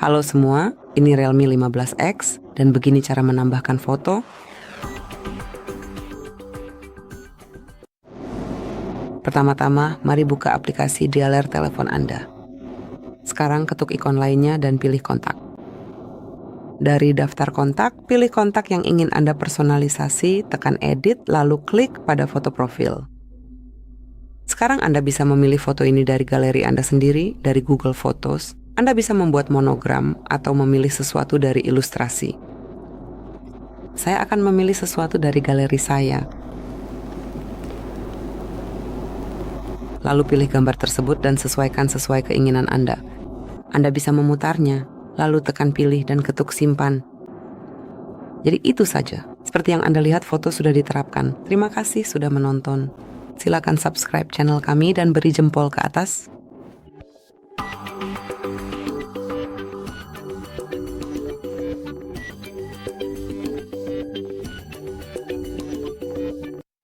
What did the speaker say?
Halo semua, ini REALME 15x dan begini cara menambahkan foto. Pertama-tama, mari buka aplikasi di layar telepon Anda. Sekarang ketuk ikon lainnya dan pilih kontak. Dari daftar kontak, pilih kontak yang ingin Anda personalisasi, tekan edit, lalu klik pada foto profil. Sekarang Anda bisa memilih foto ini dari galeri Anda sendiri, dari Google Photos. Anda bisa membuat monogram atau memilih sesuatu dari Ilustrasi. Saya akan memilih sesuatu dari galeri saya. Lalu pilih gambar tersebut dan sesuaikan sesuai keinginan Anda. Anda bisa memutarnya, lalu tekan pilih dan ketuk simpan. Jadi itu saja. Seperti yang Anda lihat, foto sudah diterapkan. Terima kasih sudah menonton. Silakan subscribe channel kami dan beri jempol ke atas.